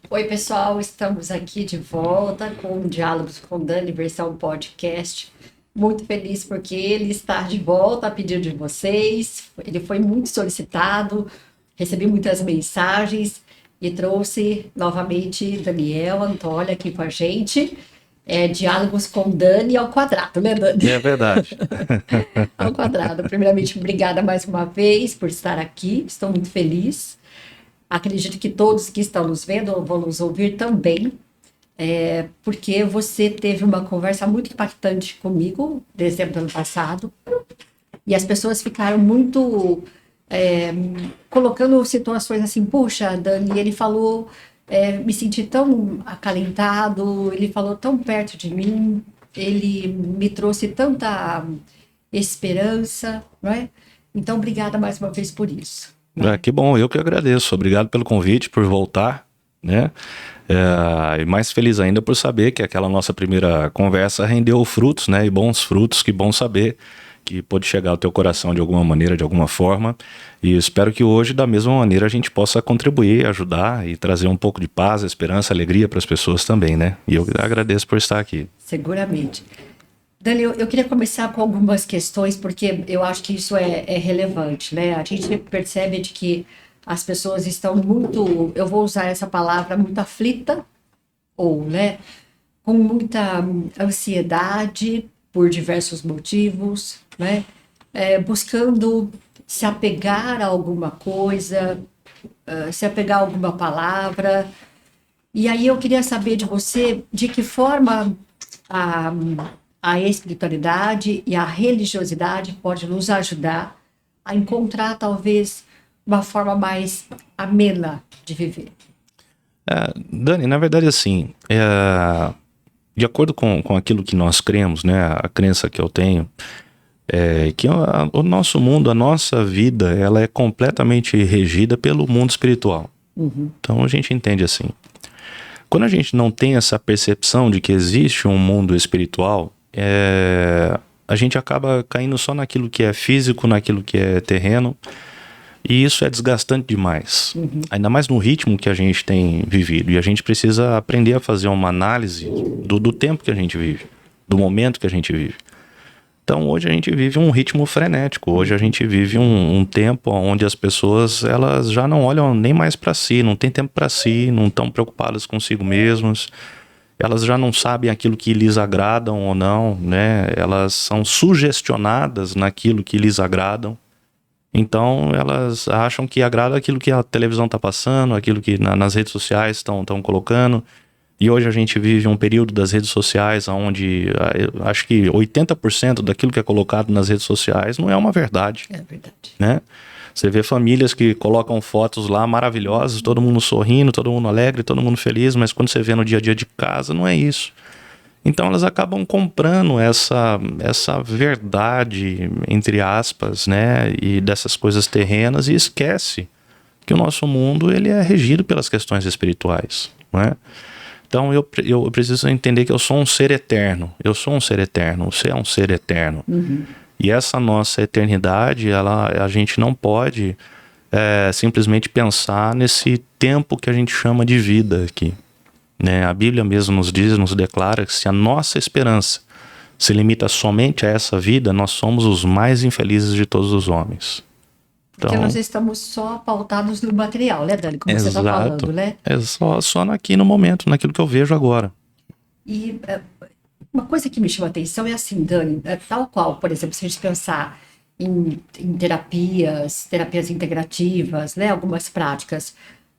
Oi, pessoal, estamos aqui de volta com Diálogos com Dani, versão podcast. Muito feliz porque ele está de volta a pedido de vocês. Ele foi muito solicitado, recebi muitas mensagens e trouxe novamente Daniel Antônio aqui com a gente. Diálogos com Dani ao quadrado, né, Dani? É verdade. Ao quadrado. Primeiramente, obrigada mais uma vez por estar aqui. Estou muito feliz. Acredito que todos que estão nos vendo vão nos ouvir também, porque você teve uma conversa muito impactante comigo, dezembro do ano passado, e as pessoas ficaram muito colocando situações assim, puxa, Dani, ele falou, me senti tão acalentado, ele falou tão perto de mim, ele me trouxe tanta esperança, não é? Então, obrigada mais uma vez por isso. Que bom, eu que agradeço. Obrigado pelo convite, por voltar, né? E mais feliz ainda por saber que aquela nossa primeira conversa rendeu frutos, né? E bons frutos, que bom saber que pôde chegar ao teu coração de alguma maneira, de alguma forma. E espero que hoje, da mesma maneira, a gente possa contribuir, ajudar e trazer um pouco de paz, esperança, alegria para as pessoas também, né? E eu agradeço por estar aqui. Seguramente. Dani, eu queria começar com algumas questões, porque eu acho que isso é relevante, né? A gente percebe de que as pessoas estão muito, eu vou usar essa palavra, muito aflita, ou, né, com muita ansiedade por diversos motivos, né? Buscando se apegar a alguma coisa, se apegar a alguma palavra. E aí eu queria saber de você de que forma a, a espiritualidade e a religiosidade pode nos ajudar a encontrar talvez uma forma mais amena de viver. Dani, na verdade, assim, de acordo com aquilo que nós cremos, né, a crença que eu tenho, que o nosso mundo, a nossa vida, ela é completamente regida pelo mundo espiritual. Então a gente entende assim. Quando a gente não tem essa percepção de que existe um mundo espiritual, a gente acaba caindo só naquilo que é físico, naquilo que é terreno, e isso é desgastante demais. Ainda mais no ritmo que a gente tem vivido. E a gente precisa aprender a fazer uma análise do tempo que a gente vive, do momento que a gente vive. Então hoje a gente vive um ritmo frenético. Hoje a gente vive um tempo onde as pessoas elas já não olham nem mais para si, não tem tempo para si, não estão preocupadas consigo mesmas. Elas já não sabem aquilo que lhes agradam ou não, né? Elas são sugestionadas naquilo que lhes agradam. Então elas acham que agrada aquilo que a televisão está passando, aquilo que nas redes sociais estão colocando. E hoje a gente vive um período das redes sociais onde acho que 80% daquilo que é colocado nas redes sociais não é uma verdade. É verdade. Né? Você vê famílias que colocam fotos lá maravilhosas, todo mundo sorrindo, todo mundo alegre, todo mundo feliz, mas quando você vê no dia a dia de casa, não é isso. Então elas acabam comprando essa verdade, entre aspas, né, e dessas coisas terrenas, e esquece que o nosso mundo ele é regido pelas questões espirituais, não é? Então eu preciso entender que eu sou um ser eterno. Eu sou um ser eterno, você é um ser eterno. E essa nossa eternidade, a gente não pode simplesmente pensar nesse tempo que a gente chama de vida aqui. Né? A Bíblia mesmo nos diz, nos declara que se a nossa esperança se limita somente a essa vida, nós somos os mais infelizes de todos os homens. Então, porque nós estamos só pautados no material, né, Dani? Como exato, você está falando, né? É só aqui no momento, naquilo que eu vejo agora. E uma coisa que me chama a atenção é assim, Dani, tal qual, por exemplo, se a gente pensar em terapias integrativas, né, algumas práticas,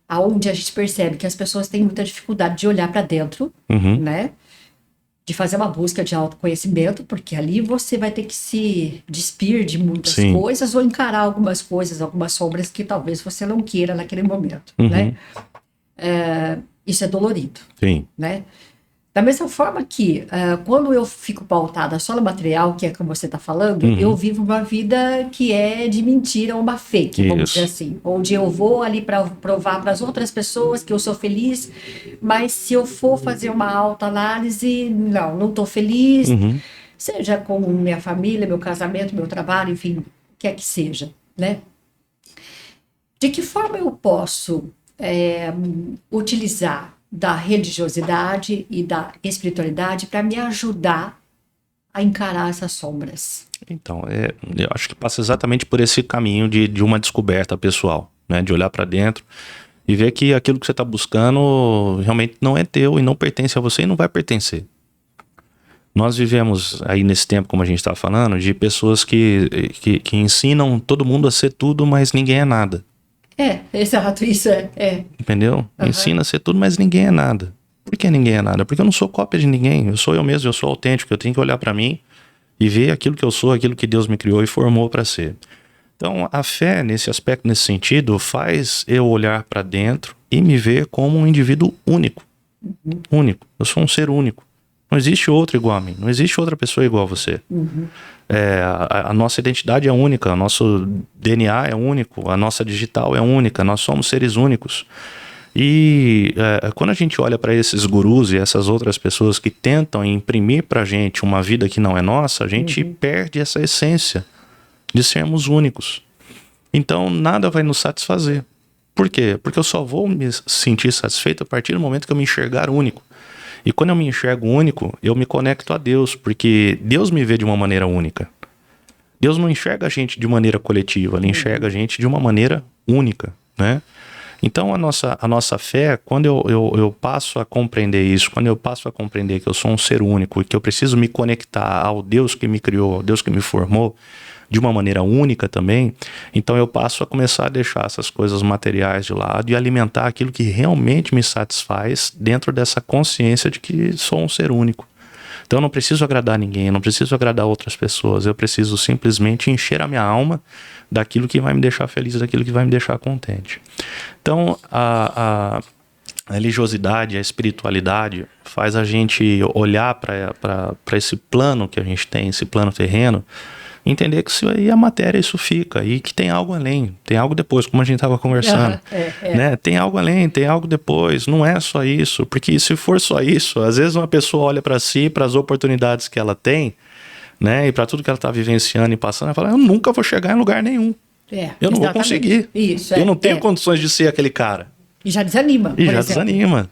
aonde a gente percebe que as pessoas têm muita dificuldade de olhar para dentro, né? De fazer uma busca de autoconhecimento, porque ali você vai ter que se despir de muitas coisas ou encarar algumas coisas, algumas sombras que talvez você não queira naquele momento, né? Isso é dolorido, né? Da mesma forma que, quando eu fico pautada só no material, que é como você está falando, eu vivo uma vida que é de mentira, uma fake, vamos dizer assim. Onde eu vou ali para provar para as outras pessoas que eu sou feliz, mas se eu for fazer uma autoanálise, não estou feliz, seja com minha família, meu casamento, meu trabalho, enfim, o que é que seja, né? De que forma eu posso utilizar da religiosidade e da espiritualidade para me ajudar a encarar essas sombras? Então, eu acho que passa exatamente por esse caminho de uma descoberta pessoal, né? De olhar para dentro e ver que aquilo que você está buscando realmente não é teu e não pertence a você e não vai pertencer. Nós vivemos aí nesse tempo, como a gente estava falando, de pessoas que ensinam todo mundo a ser tudo, mas ninguém é nada. Exato, isso Entendeu? Uhum. Ensina a ser tudo, mas ninguém é nada. Por que ninguém é nada? Porque eu não sou cópia de ninguém, eu sou eu mesmo, eu sou autêntico, eu tenho que olhar para mim e ver aquilo que eu sou, aquilo que Deus me criou e formou para ser. Então, a fé, nesse aspecto, nesse sentido, faz eu olhar para dentro e me ver como um indivíduo único. Único. Eu sou um ser único. Não existe outro igual a mim. Não existe outra pessoa igual a você. A nossa identidade é única. O nosso DNA é único. A nossa digital é única. Nós somos seres únicos. E quando a gente olha para esses gurus e essas outras pessoas que tentam imprimir para a gente uma vida que não é nossa, a gente perde essa essência de sermos únicos. Então, nada vai nos satisfazer. Por quê? Porque eu só vou me sentir satisfeito a partir do momento que eu me enxergar único. E quando eu me enxergo único, eu me conecto a Deus, porque Deus me vê de uma maneira única. Deus não enxerga a gente de maneira coletiva, Ele enxerga a gente de uma maneira única, né? Então a nossa fé, quando eu passo a compreender isso, quando eu passo a compreender que eu sou um ser único e que eu preciso me conectar ao Deus que me criou, ao Deus que me formou, de uma maneira única também, então eu passo a começar a deixar essas coisas materiais de lado e alimentar aquilo que realmente me satisfaz dentro dessa consciência de que sou um ser único. Então eu não preciso agradar ninguém, eu não preciso agradar outras pessoas, eu preciso simplesmente encher a minha alma daquilo que vai me deixar feliz, daquilo que vai me deixar contente. Então a religiosidade, a espiritualidade faz a gente olhar para esse plano que a gente tem, esse plano terreno, entender que isso aí é matéria, isso fica, e que tem algo além, tem algo depois, como a gente estava conversando. Né? Tem algo além, tem algo depois, não é só isso, porque se for só isso, às vezes uma pessoa olha para si, para as oportunidades que ela tem, né, e para tudo que ela está vivenciando e passando, ela fala, eu nunca vou chegar em lugar nenhum. Eu não vou conseguir. Eu não tenho condições de ser aquele cara. E já desanima. Desanima.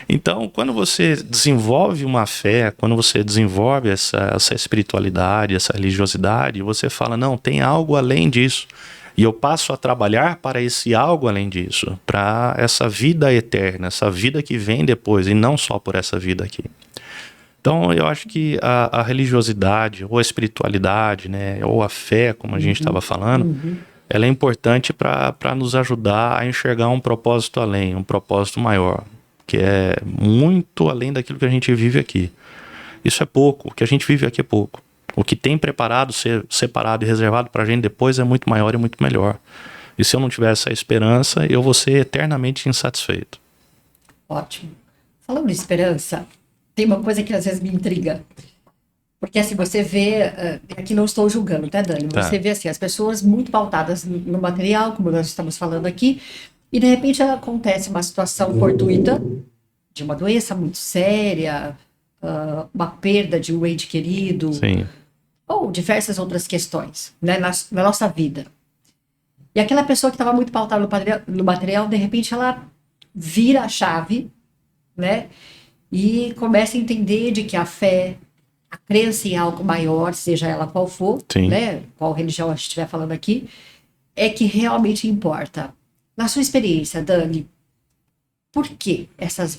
Então, quando você desenvolve uma fé, quando você desenvolve essa espiritualidade, essa religiosidade, você fala, não, tem algo além disso. E eu passo a trabalhar para esse algo além disso, para essa vida eterna, essa vida que vem depois, e não só por essa vida aqui. Então, eu acho que a religiosidade, ou a espiritualidade, né, ou a fé, como a gente estava falando, ela é importante para nos ajudar a enxergar um propósito além, um propósito maior, que é muito além daquilo que a gente vive aqui. Isso é pouco, o que a gente vive aqui é pouco. O que tem preparado, separado e reservado para a gente depois é muito maior e muito melhor. E se eu não tiver essa esperança, eu vou ser eternamente insatisfeito. Ótimo. Falando de esperança, tem uma coisa que às vezes me intriga. Porque assim, você vê, aqui não estou julgando, tá, Dani? Você vê assim, as pessoas muito pautadas no material, como nós estamos falando aqui, e de repente acontece uma situação fortuita de uma doença muito séria, uma perda de um ente querido, Sim. Ou diversas outras questões, né, na nossa vida. E aquela pessoa que estava muito pautada no material, de repente ela vira a chave, né, e começa a entender de que a fé, a crença em algo maior, seja ela qual for, né, qual religião a gente estiver falando aqui, é que realmente importa. Na sua experiência, Dani, por que essas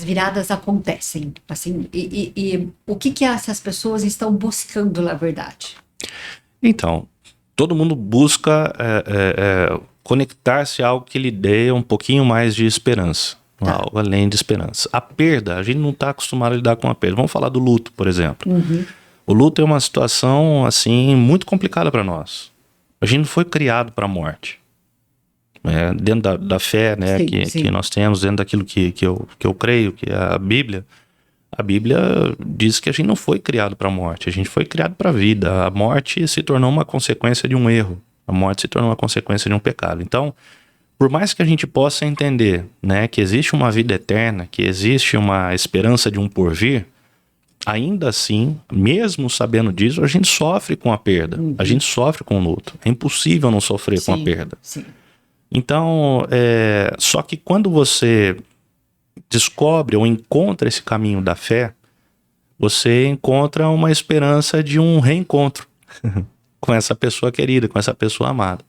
viradas acontecem? Assim, e o que essas pessoas estão buscando, na verdade? Então, todo mundo busca conectar-se a algo que lhe dê um pouquinho mais de esperança. Algo além de esperança. A perda, a gente não está acostumado a lidar com a perda. Vamos falar do luto, por exemplo. O luto é uma situação assim muito complicada para nós. A gente não foi criado para a morte. Dentro da fé, né, que nós temos, dentro daquilo que eu creio, que é a Bíblia diz que a gente não foi criado para a morte, a gente foi criado para a vida. A morte se tornou uma consequência de um erro, a morte se tornou uma consequência de um pecado. Então, por mais que a gente possa entender, né, que existe uma vida eterna, que existe uma esperança de um porvir, ainda assim, mesmo sabendo disso, a gente sofre com a perda, a gente sofre com o luto. É impossível não sofrer com a perda. Então, só que quando você descobre ou encontra esse caminho da fé, você encontra uma esperança de um reencontro com essa pessoa querida, com essa pessoa amada.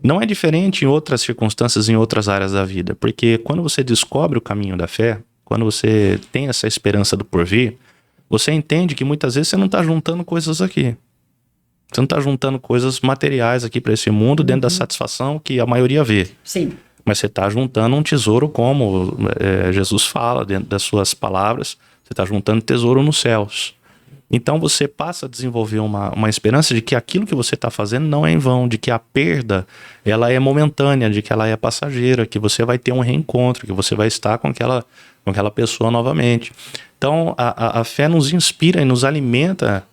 Não é diferente em outras circunstâncias, em outras áreas da vida, porque quando você descobre o caminho da fé, quando você tem essa esperança do porvir, você entende que muitas vezes você não está juntando coisas aqui. Você não está juntando coisas materiais aqui para esse mundo dentro da satisfação que a maioria vê. Sim. Mas você está juntando um tesouro como Jesus fala dentro das suas palavras. Você está juntando tesouro nos céus. Então você passa a desenvolver uma esperança de que aquilo que você está fazendo não é em vão, de que a perda ela é momentânea, de que ela é passageira, que você vai ter um reencontro, que você vai estar com aquela pessoa novamente. Então a fé nos inspira e nos alimenta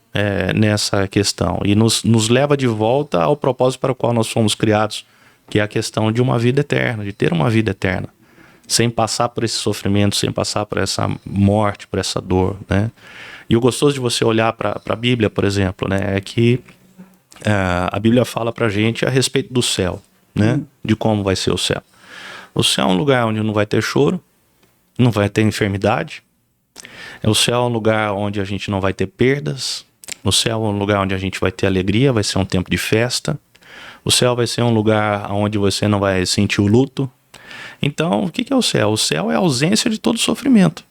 nessa questão e nos leva de volta ao propósito para o qual nós fomos criados, que é a questão de uma vida eterna, de ter uma vida eterna, sem passar por esse sofrimento, sem passar por essa morte, por essa dor, né? E o gostoso de você olhar para a Bíblia, por exemplo, né, é que a Bíblia fala para a gente a respeito do céu, né, de como vai ser o céu. O céu é um lugar onde não vai ter choro, não vai ter enfermidade. O céu é um lugar onde a gente não vai ter perdas. O céu é um lugar onde a gente vai ter alegria, vai ser um tempo de festa. O céu vai ser um lugar onde você não vai sentir o luto. Então, o que é o céu? O céu é a ausência de todo sofrimento.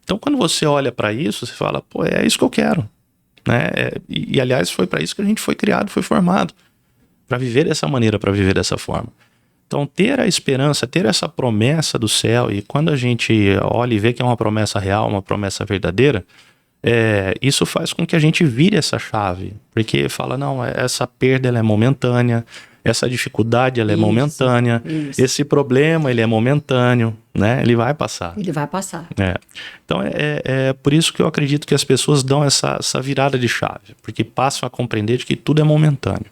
Então, quando você olha para isso, você fala, pô, é isso que eu quero, né? E aliás, foi para isso que a gente foi criado, foi formado, para viver dessa maneira, para viver dessa forma. Então, ter a esperança, ter essa promessa do céu, e quando a gente olha e vê que é uma promessa real, uma promessa verdadeira, isso faz com que a gente vire essa chave, porque fala, não, essa perda ela é momentânea, essa dificuldade ela é momentânea, esse problema ele é momentâneo, né? Ele vai passar. Ele vai passar. Então é por isso que eu acredito que as pessoas dão essa virada de chave, porque passam a compreender de que tudo é momentâneo.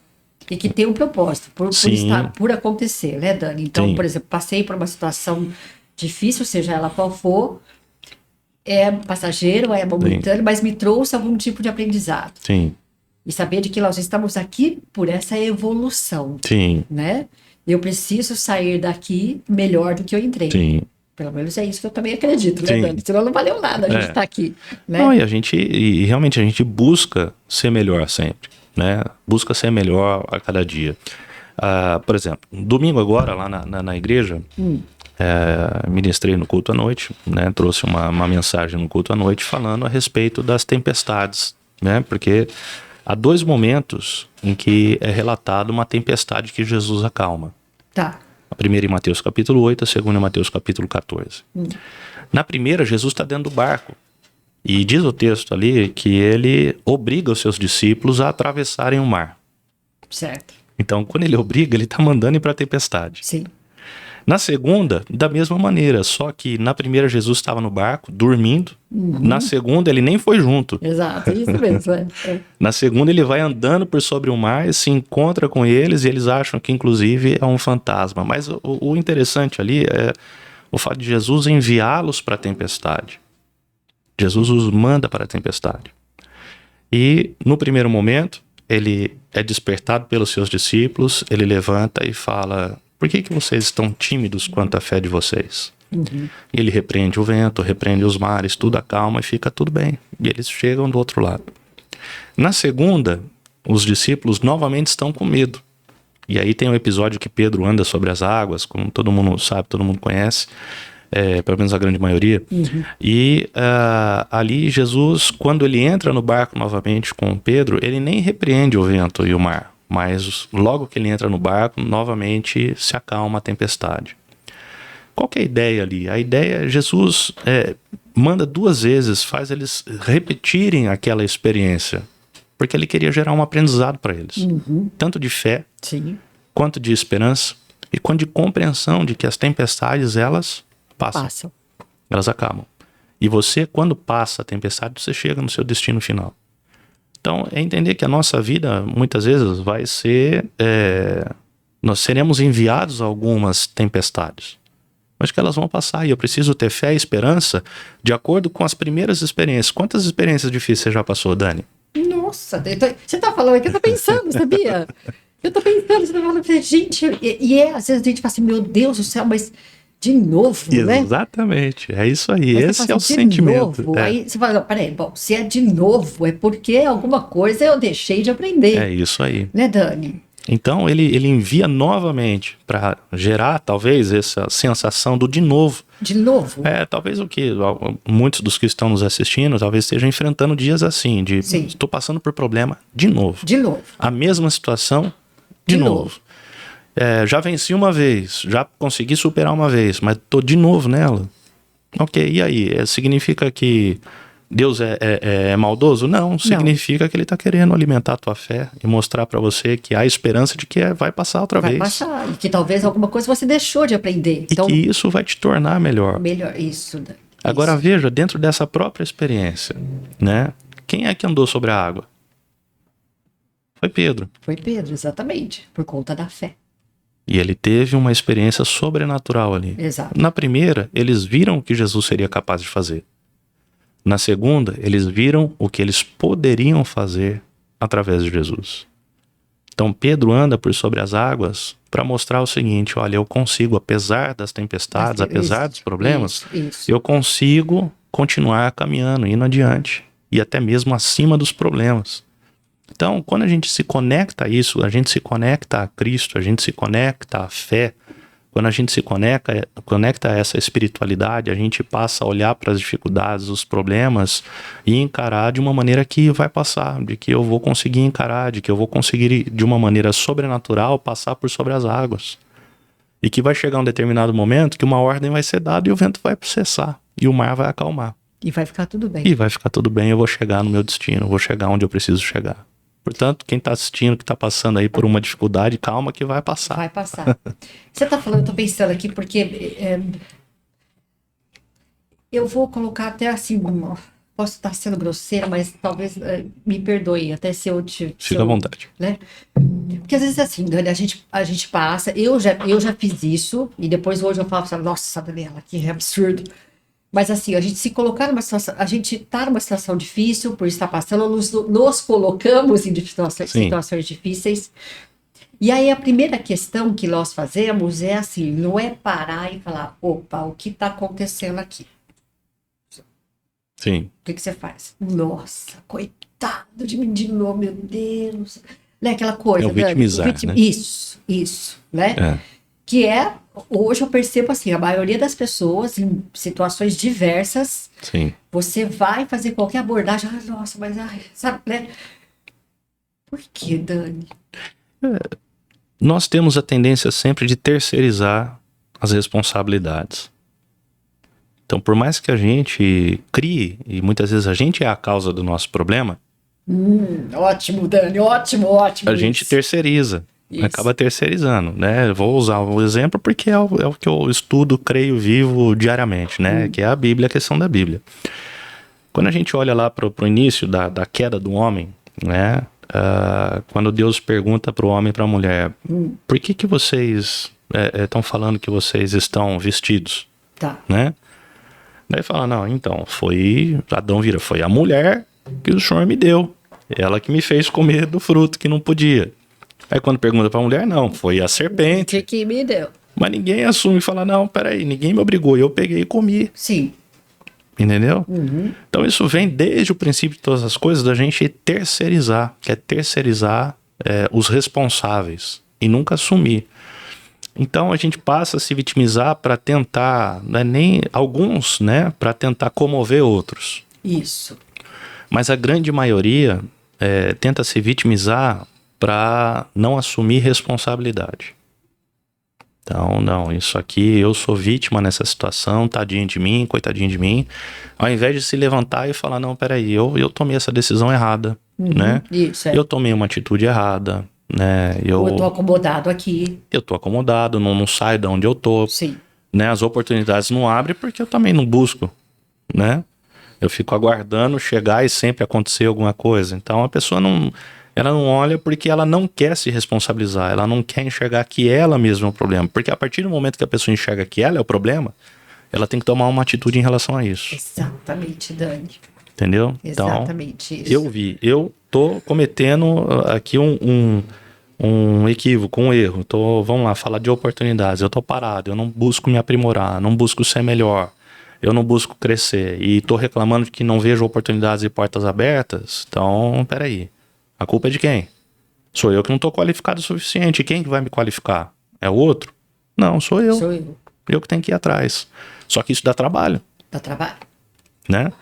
E que tem um propósito, por acontecer, né, Dani? Então, Sim. Por exemplo, passei por uma situação difícil, seja ela qual for, é passageiro, é momentâneo, Sim. Mas me trouxe algum tipo de aprendizado. Sim. E saber de que nós estamos aqui por essa evolução. Sim. Né? Eu preciso sair daqui melhor do que eu entrei. Sim. Pelo menos é isso que eu também acredito, né, Dani? Senão não valeu nada a gente estar aqui. Né? Não, e realmente a gente busca ser melhor sempre, né? Busca ser melhor a cada dia. Por exemplo, domingo agora, lá na igreja, ministrei no culto à noite, né? Trouxe uma mensagem no culto à noite falando a respeito das tempestades, né? Porque há 2 momentos em que é relatado uma tempestade que Jesus acalma. Tá. A primeira em Mateus capítulo 8, a segunda em Mateus capítulo 14. Na primeira, Jesus está dentro do barco. E diz o texto ali que ele obriga os seus discípulos a atravessarem o mar. Certo. Então, quando ele obriga, ele está mandando ir para a tempestade. Sim. Na segunda, da mesma maneira, só que na primeira Jesus estava no barco, dormindo. Na segunda, ele nem foi junto. Exato, isso mesmo. Na segunda, ele vai andando por sobre o mar, se encontra com eles e eles acham que, inclusive, é um fantasma. Mas o interessante ali é o fato de Jesus enviá-los para a tempestade. Jesus os manda para a tempestade. E, no primeiro momento, ele é despertado pelos seus discípulos, ele levanta e fala... Por que vocês estão tímidos quanto à fé de vocês? E ele repreende o vento, repreende os mares, tudo acalma e fica tudo bem. E eles chegam do outro lado. Na segunda, os discípulos novamente estão com medo. E aí tem um episódio que Pedro anda sobre as águas, como todo mundo sabe, todo mundo conhece, pelo menos a grande maioria. E ali Jesus, quando ele entra no barco novamente com Pedro, ele nem repreende o vento e o mar. Mas logo que ele entra no barco, novamente se acalma a tempestade. Qual que é a ideia ali? A ideia é Jesus manda 2 vezes, faz eles repetirem aquela experiência, porque ele queria gerar um aprendizado para eles. Tanto de fé, Sim. quanto de esperança, e quanto de compreensão de que as tempestades, elas passam. Elas acabam. E você, quando passa a tempestade, você chega no seu destino final. Então, é entender que a nossa vida, muitas vezes, vai ser... nós seremos enviados a algumas tempestades. Mas que elas vão passar. E eu preciso ter fé e esperança de acordo com as primeiras experiências. Quantas experiências difíceis você já passou, Dani? Nossa, você tá falando aqui, eu tô pensando, sabia? Eu tô pensando, você tá falando, gente... às vezes a gente fala assim, meu Deus do céu, mas De novo, né? Exatamente, é isso aí, Aí você esse fala é o assim, de sentimento. novo. Aí você fala, peraí, bom, se é de novo, é porque alguma coisa eu deixei de É aprender, isso aí. né, Dani? Então ele envia novamente para gerar talvez essa sensação do de novo. De novo? Talvez muitos dos que estão nos assistindo talvez estejam enfrentando dias assim, de Sim. estou passando por problema de novo. De novo. A mesma situação de novo. Já venci uma vez, já consegui superar uma vez, mas tô de novo nela. Ok, e aí? Significa que Deus é maldoso? Não, significa que ele está querendo alimentar a tua fé e mostrar para você que há esperança de que vai passar outra vez. Vai passar, e que talvez alguma coisa você deixou de aprender. E que isso vai te tornar melhor. Melhor, isso. Dani. Agora veja, dentro dessa própria experiência, né? Quem é que andou sobre a água? Foi Pedro. Foi Pedro, exatamente, por conta da fé. E ele teve uma experiência sobrenatural ali. Exato. Na primeira, eles viram o que Jesus seria capaz de fazer. Na segunda, eles viram o que eles poderiam fazer através de Jesus. Então Pedro anda por sobre as águas para mostrar o seguinte, olha, eu consigo, apesar das tempestades, apesar dos problemas, eu consigo continuar caminhando, indo adiante, e até mesmo acima dos problemas. Então, quando a gente se conecta a isso, a gente se conecta a Cristo, a gente se conecta à fé, quando a gente se conecta a essa espiritualidade, a gente passa a olhar para as dificuldades, os problemas e encarar de uma maneira que vai passar, de que eu vou conseguir encarar, de que eu vou conseguir de uma maneira sobrenatural passar por sobre as águas. E que vai chegar um determinado momento que uma ordem vai ser dada e o vento vai cessar e o mar vai acalmar. E vai ficar tudo bem. E vai ficar tudo bem, eu vou chegar no meu destino, eu vou chegar onde eu preciso chegar. Portanto, quem está assistindo, que está passando aí por uma dificuldade, calma que vai passar. Vai passar. Você está falando, eu estou pensando aqui, porque eu vou colocar até assim, posso estar sendo grosseira, mas talvez me perdoe, até se eu te... Fica à vontade. Né? Porque às vezes assim, Dani, a gente passa, eu já fiz isso, e depois hoje eu falo assim, nossa, Daniela, que absurdo. Mas assim, a gente se colocar numa situação, a gente tá numa situação difícil por estar passando, nos colocamos em situações difíceis. E aí a primeira questão que nós fazemos é assim, não é parar e falar, opa, o que está acontecendo aqui? Sim. O que você faz? Nossa, coitado de mim de novo, meu Deus. Né, aquela coisa, é o vitimizar, né? Isso, né? Que hoje eu percebo assim, a maioria das pessoas em situações diversas, sim, você vai fazer qualquer abordagem, nossa, mas sabe, né? Por que, Dani? Nós temos a tendência sempre de terceirizar as responsabilidades. Então, por mais que a gente crie, e muitas vezes a gente é a causa do nosso problema... Ótimo, Dani, ótimo. A gente terceiriza. Isso. Acaba terceirizando, né? Vou usar o exemplo porque é o que eu estudo, creio, vivo diariamente, né? Que é a Bíblia, a questão da Bíblia. Quando a gente olha lá para o início da queda do homem, né? Quando Deus pergunta para o homem e para a mulher, por que vocês estão falando que vocês estão vestidos? Tá. Né? Daí fala, não, então, Adão vira, foi a mulher que o Senhor me deu. Ela que me fez comer do fruto que não podia. Aí quando pergunta pra mulher, não, foi a serpente. Que me deu. Mas ninguém assume e fala, não, peraí, ninguém me obrigou, eu peguei e comi. Sim. Entendeu? Então isso vem desde o princípio de todas as coisas, da gente terceirizar, que é terceirizar os responsáveis e nunca assumir. Então a gente passa a se vitimizar para tentar, alguns, né, para tentar comover outros. Isso. Mas a grande maioria tenta se vitimizar para não assumir responsabilidade. Então, não, isso aqui, eu sou vítima nessa situação, tadinho de mim, coitadinho de mim. Ao invés de se levantar e falar, não, peraí, eu tomei essa decisão errada, né? Isso, Eu tomei uma atitude errada, né? Eu tô acomodado aqui. Eu tô acomodado, não saio de onde eu tô. Sim. Né? As oportunidades não abrem porque eu também não busco, né? Eu fico aguardando chegar e sempre acontecer alguma coisa. Então, a pessoa ela não olha porque ela não quer se responsabilizar, ela não quer enxergar que ela mesma é o problema. Porque a partir do momento que a pessoa enxerga que ela é o problema, ela tem que tomar uma atitude em relação a isso. Exatamente, Dani. Entendeu? Exatamente então, isso. Eu tô cometendo aqui um um equívoco, um erro, vamos lá, falar de oportunidades, eu tô parado, eu não busco me aprimorar, não busco ser melhor, eu não busco crescer e tô reclamando de que não vejo oportunidades e portas abertas, então, peraí, a culpa é de quem? Sou eu que não tô qualificado o suficiente, quem que vai me qualificar? É o outro? Não, sou eu. Sou eu. Eu que tenho que ir atrás. Só que isso dá trabalho, Dá trabalho. né?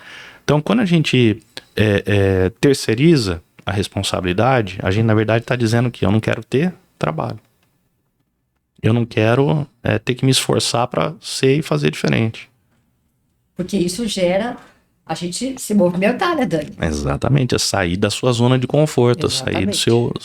Então, quando a gente terceiriza a responsabilidade, a gente, na verdade, está dizendo que eu não quero ter trabalho. Eu não quero ter que me esforçar para ser e fazer diferente. Porque isso gera a gente se movimentar, né, Dani? Exatamente, é sair da sua zona de conforto, sair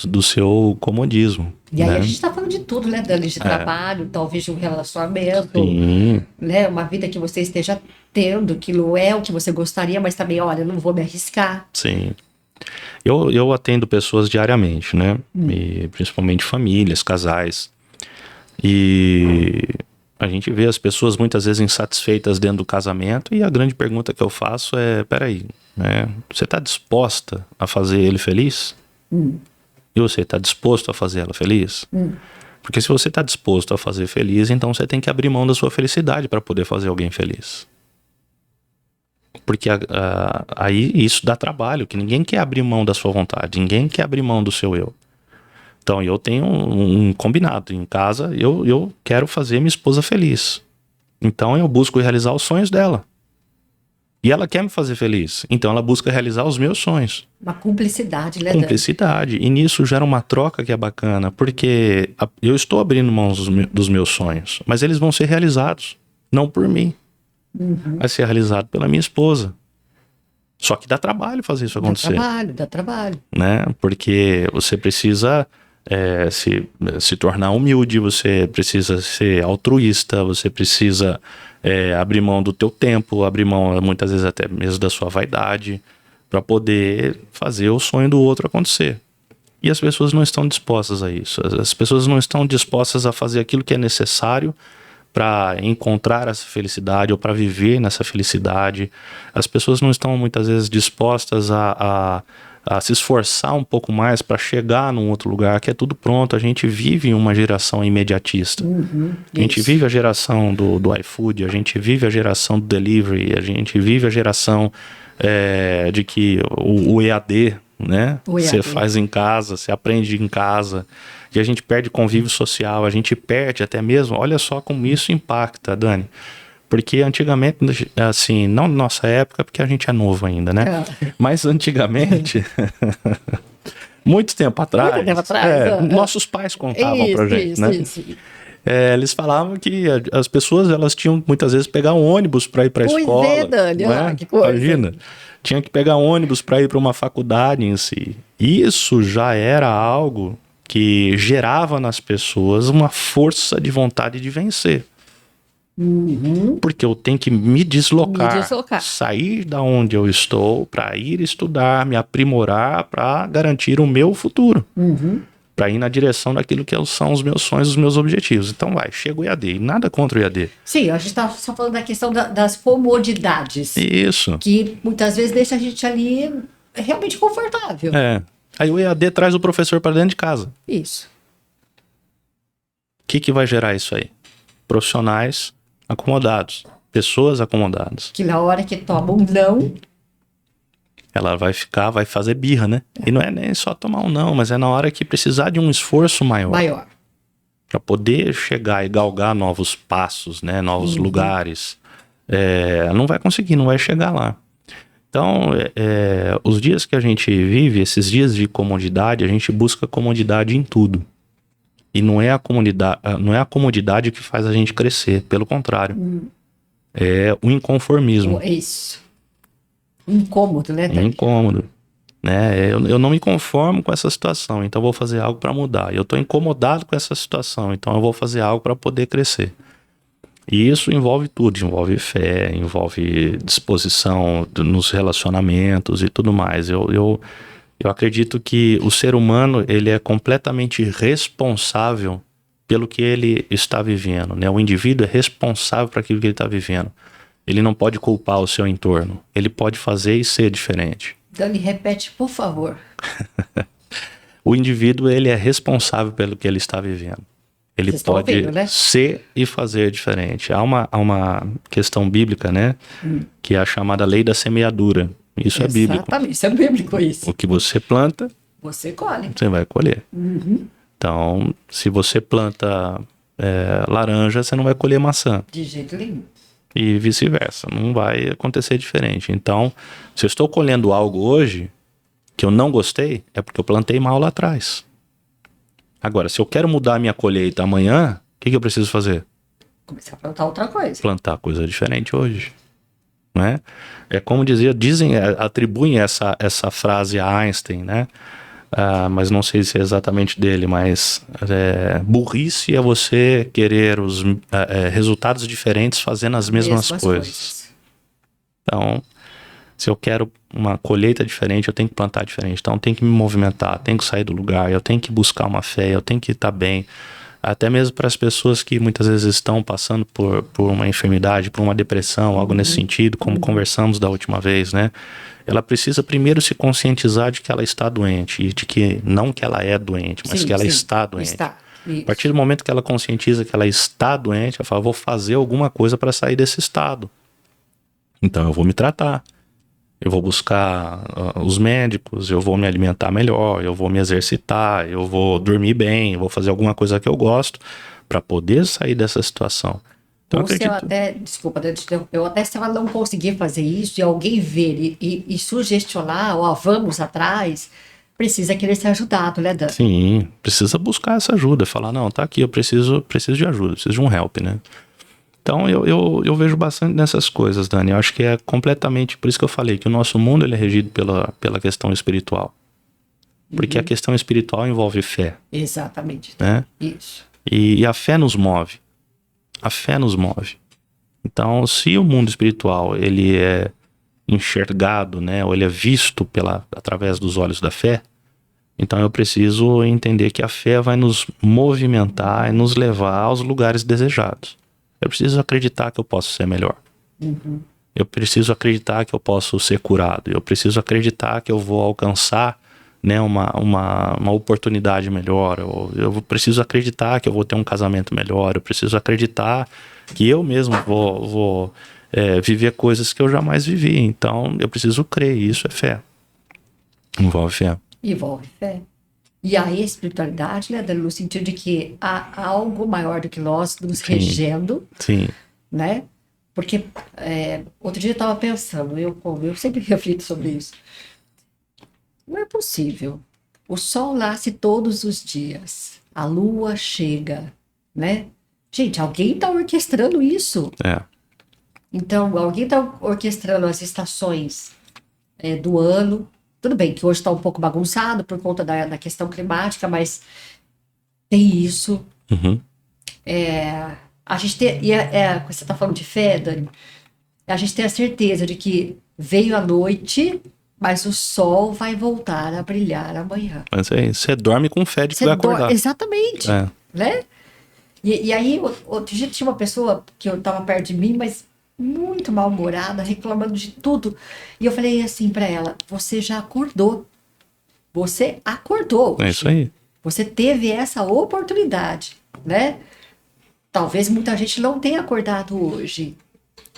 do seu comodismo. E aí né? a gente tá falando de tudo, né, Dani? De trabalho, talvez de um relacionamento, Sim. né? Uma vida que você esteja tendo, que não é o que você gostaria, mas também, olha, não vou me arriscar. Sim. Eu atendo pessoas diariamente, né? E principalmente famílias, casais. E a gente vê as pessoas muitas vezes insatisfeitas dentro do casamento e a grande pergunta que eu faço é, peraí, né? Você está disposta a fazer ele feliz? E você está disposto a fazer ela feliz? Porque se você está disposto a fazer feliz, então você tem que abrir mão da sua felicidade para poder fazer alguém feliz. Porque aí isso dá trabalho, que ninguém quer abrir mão da sua vontade, ninguém quer abrir mão do seu eu. Então eu tenho um combinado em casa, eu quero fazer minha esposa feliz. Então eu busco realizar os sonhos dela. E ela quer me fazer feliz, então ela busca realizar os meus sonhos. Uma cumplicidade, né, Dani? Cumplicidade. E nisso gera uma troca que é bacana, porque eu estou abrindo mão dos meus sonhos, mas eles vão ser realizados, não por mim. Vai ser realizado pela minha esposa. Só que dá trabalho fazer isso acontecer. Dá trabalho. Né? Porque você precisa se tornar humilde, você precisa ser altruísta, você precisa abrir mão do teu tempo, abrir mão muitas vezes até mesmo da sua vaidade, para poder fazer o sonho do outro acontecer. E as pessoas não estão dispostas a isso. As pessoas não estão dispostas a fazer aquilo que é necessário para encontrar essa felicidade ou para viver nessa felicidade. As pessoas não estão muitas vezes dispostas a se esforçar um pouco mais para chegar num outro lugar, que é tudo pronto. A gente vive uma geração imediatista. A gente vive a geração do iFood, a gente vive a geração do delivery, a gente vive a geração de que o EAD, né? Você faz em casa, você aprende em casa. E a gente perde convívio social, a gente perde até mesmo, olha só como isso impacta, Dani. Porque antigamente, assim, não na nossa época, porque a gente é novo ainda, né? Mas antigamente, muito tempo atrás, nossos pais contavam pra gente, né? Eles falavam que as pessoas, elas tinham muitas vezes pegar um ônibus para ir para a escola. Pois é, Dani, que coisa. Imagina, tinha que pegar um ônibus para ir para uma faculdade em si. Isso já era algo que gerava nas pessoas uma força de vontade de vencer. Porque eu tenho que me deslocar, sair da onde eu estou para ir estudar, me aprimorar para garantir o meu futuro. Para ir na direção daquilo que são os meus sonhos, os meus objetivos. Então chega o EAD, e nada contra o EAD. Sim, a gente está só falando da questão das comodidades. Isso. Que muitas vezes deixa a gente ali realmente confortável. Aí o EAD traz o professor para dentro de casa. Isso. O que vai gerar isso aí? Profissionais acomodados, pessoas acomodadas. Que na hora que toma um não, ela vai fazer birra, né? E não é nem só tomar um não, mas é na hora que precisar de um esforço maior. Para poder chegar e galgar novos passos, né? Novos lugares. Não vai conseguir, não vai chegar lá. Então, os dias que a gente vive, esses dias de comodidade, a gente busca comodidade em tudo. E não é a comodidade que faz a gente crescer, pelo contrário. É o inconformismo. Isso. Incômodo, né? Incômodo. Né? Eu não me conformo com essa situação, então eu vou fazer algo para mudar. Eu estou incomodado com essa situação, então eu vou fazer algo para poder crescer. E isso envolve tudo, envolve fé, envolve disposição nos relacionamentos e tudo mais. Eu acredito que o ser humano, ele é completamente responsável pelo que ele está vivendo, né? O indivíduo é responsável por aquilo que ele está vivendo. Ele não pode culpar o seu entorno. Ele pode fazer e ser diferente. Dani, repete, por favor. o indivíduo ele é responsável pelo que ele está vivendo. Ele Vocês estão pode ouvindo, né? ser e fazer diferente. Há uma questão bíblica, né? Que é a chamada lei da semeadura. Isso é bíblico. Exatamente, isso é bíblico isso. O que você planta, Você colhe. você vai colher. Uhum. Então, se você planta laranja, você não vai colher maçã. De jeito nenhum. E vice-versa. Não vai acontecer diferente. Então, se eu estou colhendo algo hoje que eu não gostei, é porque eu plantei mal lá atrás. Agora, se eu quero mudar a minha colheita amanhã, o que eu preciso fazer? Começar a plantar outra coisa. Plantar coisa diferente hoje. Né? É como dizem, atribuem essa frase a Einstein, né? Mas não sei se é exatamente dele, mas burrice é você querer os resultados diferentes fazendo as mesmas coisas. Então, se eu quero uma colheita diferente, eu tenho que plantar diferente. Então, eu tenho que me movimentar, tenho que sair do lugar, eu tenho que buscar uma fé, eu tenho que estar bem. Até mesmo para as pessoas que muitas vezes estão passando por uma enfermidade, por uma depressão, algo nesse sentido, como conversamos da última vez, né? Ela precisa primeiro se conscientizar de que ela está doente e de que não que ela é doente, mas que ela está doente. Está. A partir do momento que ela conscientiza que ela está doente, ela fala, vou fazer alguma coisa para sair desse estado. Então eu vou me tratar. Eu vou buscar os médicos, eu vou me alimentar melhor, eu vou me exercitar, eu vou dormir bem, eu vou fazer alguma coisa que eu gosto para poder sair dessa situação. Então, Ou se eu até, desculpa, eu até se ela não conseguir fazer isso e alguém ver e sugestionar, ó, vamos atrás, precisa querer ser ajudado, né, Dan? Sim, precisa buscar essa ajuda, falar, não, tá aqui, eu preciso de ajuda, preciso de um help, né? Então, eu vejo bastante nessas coisas, Dani. Eu acho que é completamente... Por isso que eu falei que o nosso mundo ele é regido pela questão espiritual. Porque a questão espiritual envolve fé. Exatamente. Né? Isso. E a fé nos move. A fé nos move. Então, se o mundo espiritual ele é enxergado, né, ou ele é visto através dos olhos da fé, então eu preciso entender que a fé vai nos movimentar e nos levar aos lugares desejados. Eu preciso acreditar que eu posso ser melhor. Eu preciso acreditar que eu posso ser curado. Eu preciso acreditar que eu vou alcançar, né, uma oportunidade melhor. Eu preciso acreditar que eu vou ter um casamento melhor. Eu preciso acreditar que eu mesmo vou viver coisas que eu jamais vivi. Então, eu preciso crer. Isso é fé. Envolve fé. Envolve fé. E a espiritualidade, né, no sentido de que há algo maior do que nós nos regendo, Sim. né? Porque outro dia eu estava pensando, eu sempre reflito sobre isso. Não é possível. O sol nasce todos os dias, a lua chega, né? Gente, alguém está orquestrando isso. Então, alguém está orquestrando as estações do ano. Tudo bem que hoje está um pouco bagunçado por conta da questão climática, mas tem isso. A gente tem, você está falando de fé, Dani, a gente tem a certeza de que veio a noite, mas o sol vai voltar a brilhar amanhã. Mas aí, você dorme com fé de que vai acordar. Exatamente. Né? E aí, outro dia tinha uma pessoa que eu estava perto de mim, mas muito mal-humorada, reclamando de tudo. E eu falei assim para ela, você já acordou. Você acordou. É isso aí. Você teve essa oportunidade, né? Talvez muita gente não tenha acordado hoje.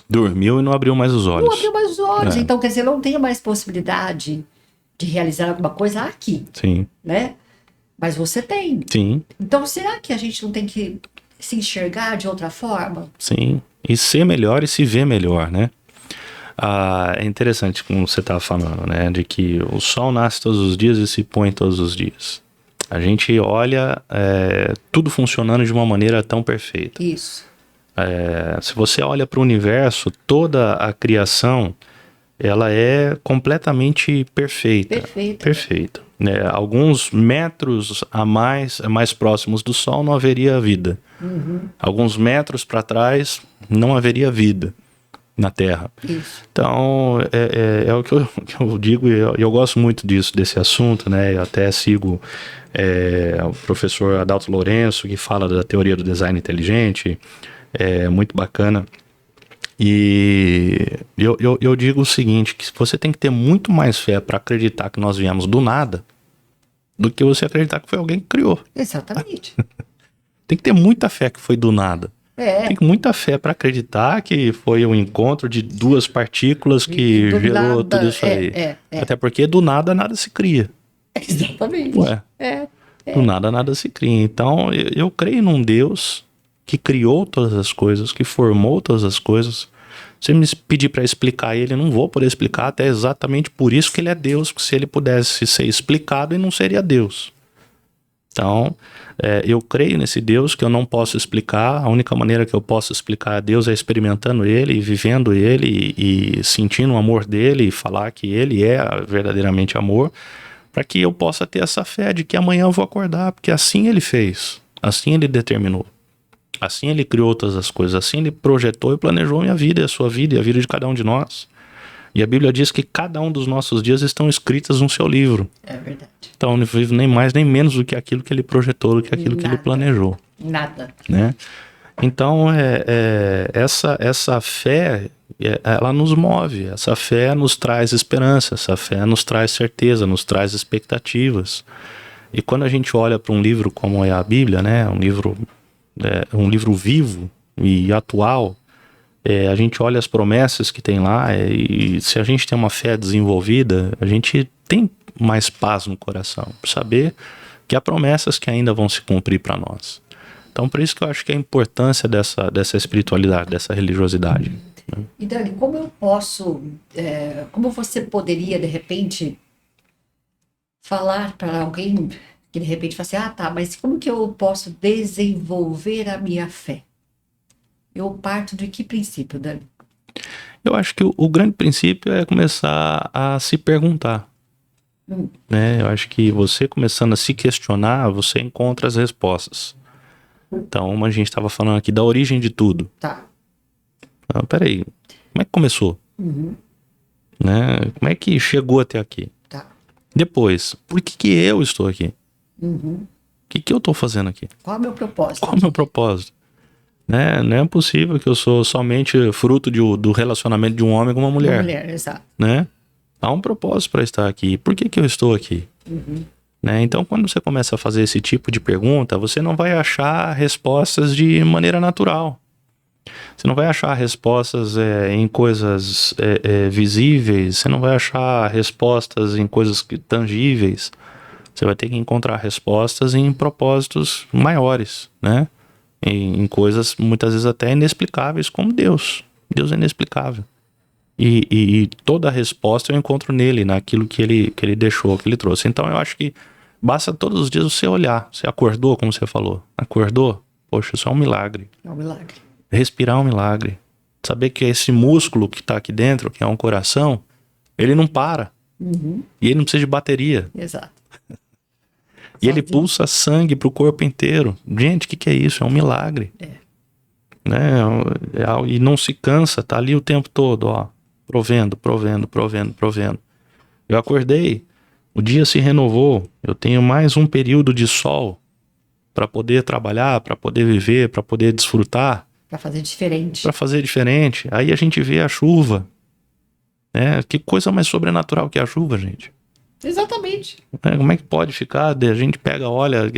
Dormiu e não abriu mais os olhos. Não abriu mais os olhos. Então, quer dizer, não tem mais possibilidade de realizar alguma coisa aqui. Sim. Né? Mas você tem. Sim. Então, será que a gente não tem que se enxergar de outra forma? Sim. E ser melhor e se ver melhor, né? É interessante como você estava falando, né? De que o sol nasce todos os dias e se põe todos os dias. A gente olha tudo funcionando de uma maneira tão perfeita. Isso. Se você olha para o universo, toda a criação, ela é completamente perfeita. Perfeita. Alguns metros mais próximos do Sol não haveria vida. Alguns metros para trás não haveria vida na Terra. Isso. Então, é o que eu digo, e eu gosto muito desse assunto, né? Eu até sigo o professor Adalto Lourenço, que fala da teoria do design inteligente, muito bacana. E eu digo o seguinte, que você tem que ter muito mais fé para acreditar que nós viemos do nada do que você acreditar que foi alguém que criou. Exatamente. Tem que ter muita fé que foi do nada. É. Tem muita fé para acreditar que foi um encontro de duas partículas que Do gerou nada, tudo isso aí. é. Até porque do nada nada se cria. Exatamente. Ué, É. do nada nada se cria. Então eu creio num Deus que criou todas as coisas, que formou todas as coisas. Se me pedir para explicar ele, eu não vou poder explicar, até exatamente por isso que ele é Deus, porque se ele pudesse ser explicado, ele não seria Deus. Então, eu creio nesse Deus que eu não posso explicar. A única maneira que eu posso explicar a Deus é experimentando ele, vivendo ele e sentindo o amor dele e falar que ele é verdadeiramente amor, para que eu possa ter essa fé de que amanhã eu vou acordar, porque assim ele fez, assim ele determinou, assim ele criou todas as coisas, assim ele projetou e planejou minha vida, a sua vida e a vida de cada um de nós. E a Bíblia diz que cada um dos nossos dias estão escritos no seu livro. É verdade. Então eu não vivo nem mais nem menos do que aquilo que ele projetou, do que aquilo que ele planejou. Nada. Né? Então essa fé, ela nos move, essa fé nos traz esperança, essa fé nos traz certeza, nos traz expectativas. E quando a gente olha para um livro como é a Bíblia, né, um livro vivo e atual, a gente olha as promessas que tem lá e se a gente tem uma fé desenvolvida, a gente tem mais paz no coração, por saber que há promessas que ainda vão se cumprir para nós. Então, por isso que eu acho que a importância dessa espiritualidade, dessa religiosidade. Né? E Dani, como eu posso, como você poderia, de repente, falar para alguém que de repente fala assim, tá, mas como que eu posso desenvolver a minha fé? Eu parto de que princípio, Dani? Eu acho que o grande princípio é começar a se perguntar. Né? Eu acho que você começando a se questionar, você encontra as respostas. Então, como a gente estava falando aqui, da origem de tudo. Tá. Então, peraí, como é que começou? Né? Como é que chegou até aqui? Tá. Depois, por que eu estou aqui? O que eu estou fazendo aqui? Qual é o meu propósito? Qual é o meu propósito? Né? Não é possível que eu sou somente fruto do relacionamento de um homem com uma mulher. Uma mulher, exato. Né? Há um propósito para estar aqui. Por que eu estou aqui? Né? Então, quando você começa a fazer esse tipo de pergunta, você não vai achar respostas de maneira natural. Você não vai achar respostas em coisas visíveis, você não vai achar respostas em coisas tangíveis. Você vai ter que encontrar respostas em propósitos maiores, né? Em coisas muitas vezes até inexplicáveis, como Deus. Deus é inexplicável. E toda a resposta eu encontro nele, naquilo que ele deixou, que ele trouxe. Então eu acho que basta todos os dias você olhar. Você acordou, como você falou. Acordou? Poxa, isso é um milagre. É um milagre. Respirar é um milagre. Saber que esse músculo que está aqui dentro, que é um coração, ele não para. E ele não precisa de bateria. Exato. E ele pulsa sangue pro corpo inteiro. Gente, o que é isso? É um milagre. Né? E não se cansa, tá ali o tempo todo, ó. Provendo. Eu acordei, o dia se renovou, eu tenho mais um período de sol para poder trabalhar, para poder viver, para poder desfrutar. Para fazer diferente. Para fazer diferente. Aí a gente vê a chuva. Né? Que coisa mais sobrenatural que é a chuva, gente. Exatamente. Como é que pode ficar? A gente pega, olha,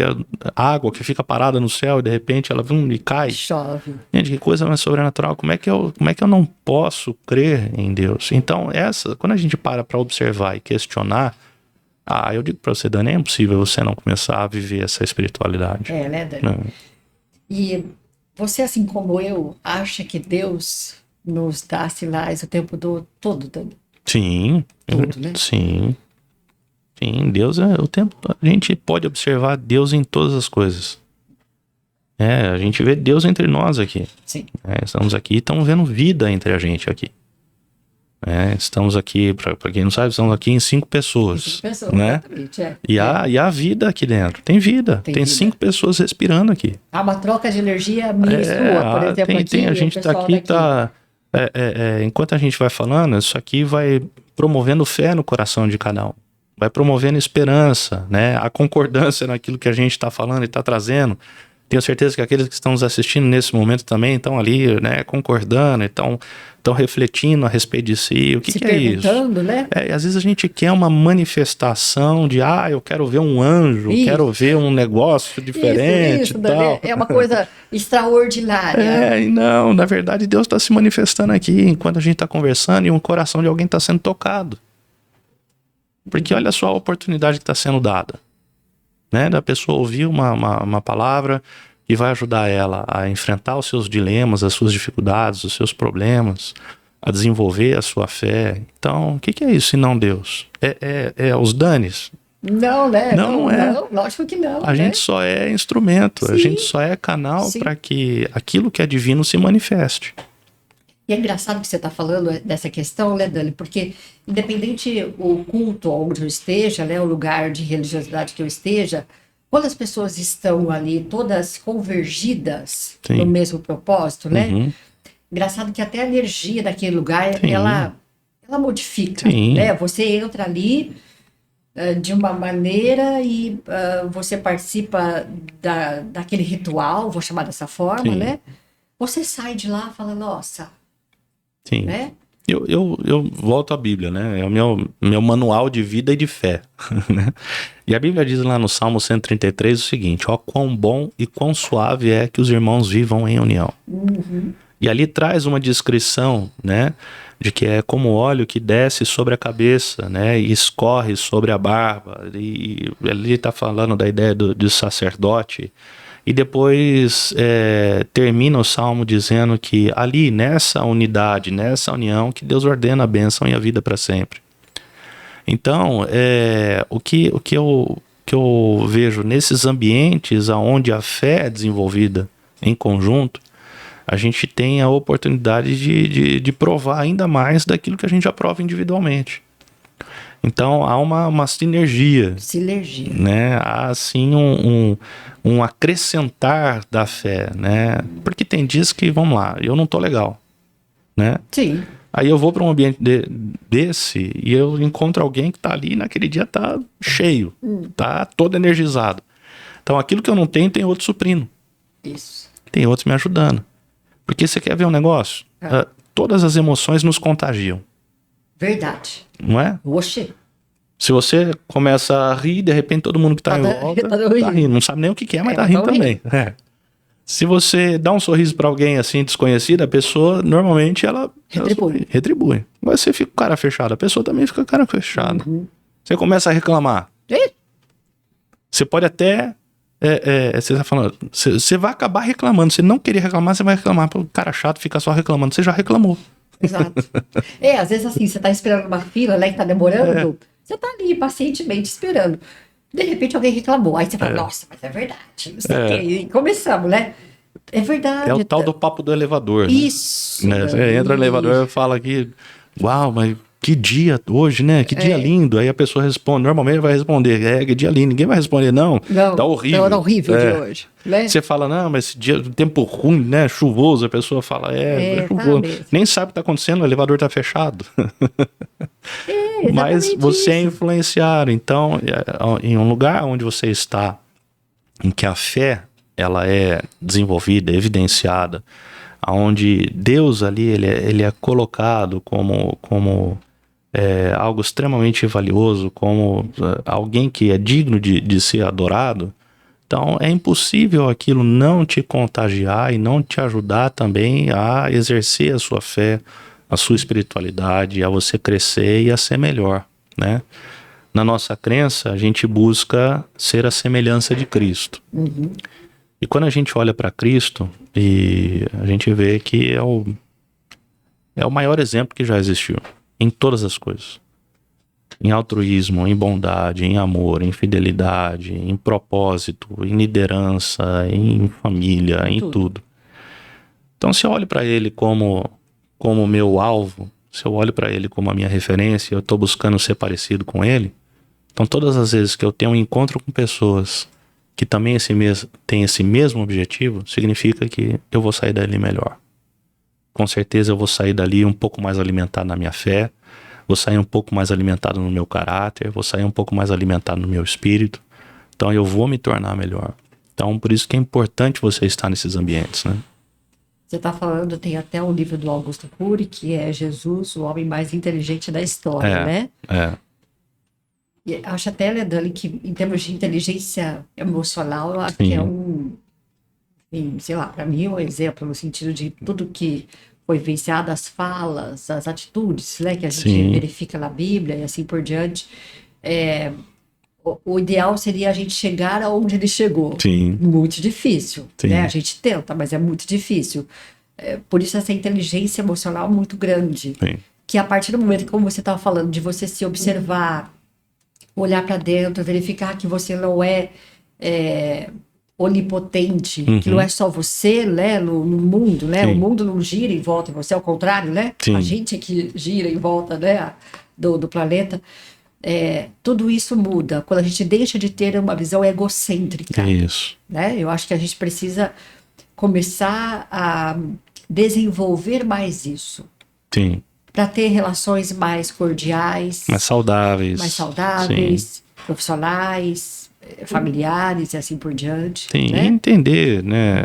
água que fica parada no céu e de repente ela e cai. Chove. Gente, que coisa mais sobrenatural. Como é que eu não posso crer em Deus? Então, quando a gente para observar e questionar, eu digo pra você, Dani, é impossível você não começar a viver essa espiritualidade. Né, Dani? E você, assim como eu, acha que Deus nos dá sinais o tempo todo, Dani? Sim. Tudo, né? Sim, Deus é o tempo. A gente pode observar Deus em todas as coisas. A gente vê Deus entre nós aqui. Sim. Estamos aqui e estamos vendo vida entre a gente aqui. Estamos aqui, para quem não sabe, estamos aqui em 5 pessoas. 5 pessoas, né? Exatamente. E há vida aqui dentro. Tem vida. Tem 5 pessoas respirando aqui. Há uma troca de energia minha e sua, por exemplo. A gente está aqui, enquanto a gente vai falando, isso aqui vai promovendo fé no coração de cada um. Vai promovendo esperança, né? A concordância naquilo que a gente está falando e está trazendo. Tenho certeza que aqueles que estão nos assistindo nesse momento também estão ali, né, concordando, estão refletindo a respeito de si. O que Se que é isso? perguntando, né? E às vezes a gente quer uma manifestação de, eu quero ver um anjo, Isso. quero ver um negócio diferente Isso, e tal. é uma coisa extraordinária. E não, na verdade Deus está se manifestando aqui enquanto a gente está conversando e o coração de alguém está sendo tocado. Porque olha só a oportunidade que está sendo dada, né? Da pessoa ouvir uma palavra que vai ajudar ela a enfrentar os seus dilemas, as suas dificuldades, os seus problemas, a desenvolver a sua fé. Então, o que é isso se não Deus? É os danes? Não, né? Não é. Não, lógico que não. A gente só é instrumento, a Sim. gente só é canal Sim. para que aquilo que é divino se manifeste. E é engraçado que você está falando dessa questão, né, Dani? Porque, independente o culto onde eu esteja, né, o lugar de religiosidade que eu esteja, quando as pessoas estão ali todas convergidas Sim. no mesmo propósito, né? Uhum. Engraçado que até a energia daquele lugar, Sim. ela modifica, Sim. né? Você entra ali de uma maneira e você participa daquele ritual, vou chamar dessa forma, Sim. né? Você sai de lá e fala, nossa, Sim. né? Eu volto à Bíblia, né? É o meu manual de vida e de fé. Né? E a Bíblia diz lá no Salmo 133 o seguinte: ó, quão bom e quão suave é que os irmãos vivam em união. Uhum. E ali traz uma descrição, né? De que é como óleo que desce sobre a cabeça, né? E escorre sobre a barba. E ali está falando da ideia do sacerdote. E depois termina o Salmo dizendo que ali, nessa unidade, nessa união, que Deus ordena a bênção e a vida para sempre. Então, o que eu vejo nesses ambientes onde a fé é desenvolvida em conjunto, a gente tem a oportunidade de provar ainda mais daquilo que a gente já prova individualmente. Então há uma sinergia, né? Há assim um acrescentar da fé, né? Porque tem dias que, vamos lá, eu não tô legal, né? Sim. Aí eu vou para um ambiente desse e eu encontro alguém que tá ali naquele dia tá cheio, tá todo energizado. Então aquilo que eu não tenho, tem outro suprindo. Isso. Tem outros me ajudando. Porque você quer ver um negócio? Todas as emoções nos contagiam. Verdade. Não é? Oxê. Se você começa a rir, de repente todo mundo que tá em volta tá rindo. Não sabe nem o que é, mas tá rindo também. Se você dá um sorriso pra alguém assim desconhecida, a pessoa normalmente ela retribui. Mas você fica com cara fechado, a pessoa também fica com cara fechada. Uhum. Você começa a reclamar. Você pode até você tá falando, você vai acabar reclamando. Se não querer reclamar, você vai reclamar. O cara chato fica só reclamando. Você já reclamou. Exato. Às vezes assim, você tá esperando uma fila, né, que tá demorando. Você tá ali pacientemente esperando. De repente alguém reclamou. Aí você fala, nossa, mas é verdade. Não sei o quê. E começamos, né? É verdade. É o tal do papo do elevador. Isso. Né? Você entra no elevador e fala aqui, uau, mas que dia hoje, né? Que dia lindo. Aí a pessoa responde, normalmente vai responder, que dia lindo. Ninguém vai responder, não tá horrível. Tá horrível de hoje. Né? Você fala, não, mas esse dia, tempo ruim, né? Chuvoso. A pessoa fala, chuvoso. Tá, nem sabe o que tá acontecendo, o elevador tá fechado. Mas você é influenciado. Então, em um lugar onde você está, em que a fé ela é desenvolvida, evidenciada, onde Deus ali ele é colocado como algo extremamente valioso, como alguém que é digno de ser adorado, então é impossível aquilo não te contagiar e não te ajudar também a exercer a sua fé, a sua espiritualidade, a você crescer e a ser melhor, né? Na nossa crença, a gente busca ser a semelhança de Cristo. Uhum. E quando a gente olha para Cristo, e a gente vê que é o maior exemplo que já existiu em todas as coisas. Em altruísmo, em bondade, em amor, em fidelidade, em propósito, em liderança, em família, em tudo. Então, se eu olho para ele como meu alvo, se eu olho para ele como a minha referência, eu estou buscando ser parecido com ele, então todas as vezes que eu tenho um encontro com pessoas que também têm esse mesmo objetivo, significa que eu vou sair dali melhor. Com certeza eu vou sair dali um pouco mais alimentado na minha fé, vou sair um pouco mais alimentado no meu caráter, vou sair um pouco mais alimentado no meu espírito. Então eu vou me tornar melhor. Então, por isso que é importante você estar nesses ambientes, né? Você está falando, tem até um livro do Augusto Cury, que é Jesus, o homem mais inteligente da história, né? E acho até, né, Dani, que em termos de inteligência emocional, eu acho que é sei lá, para mim é um exemplo no sentido de tudo que foi vivenciado, as falas, as atitudes, né, que a gente verifica na Bíblia e assim por diante. O ideal seria a gente chegar aonde ele chegou. Sim. Muito difícil, Sim. né? A gente tenta, mas é muito difícil. Por isso essa inteligência emocional muito grande. Sim. Que a partir do momento, como você estava falando, de você se observar, olhar para dentro, verificar que você não é, onipotente, que não é só você, né, no mundo, né? Sim. O mundo não gira em volta de você, ao contrário, né? Sim. A gente é que gira em volta, né, do planeta. Tudo isso muda quando a gente deixa de ter uma visão egocêntrica. Isso. Né? Eu acho que a gente precisa começar a desenvolver mais isso. Sim. Para ter relações mais cordiais, mais saudáveis, sim. Profissionais, familiares e assim por diante. Sim, né? E entender, né?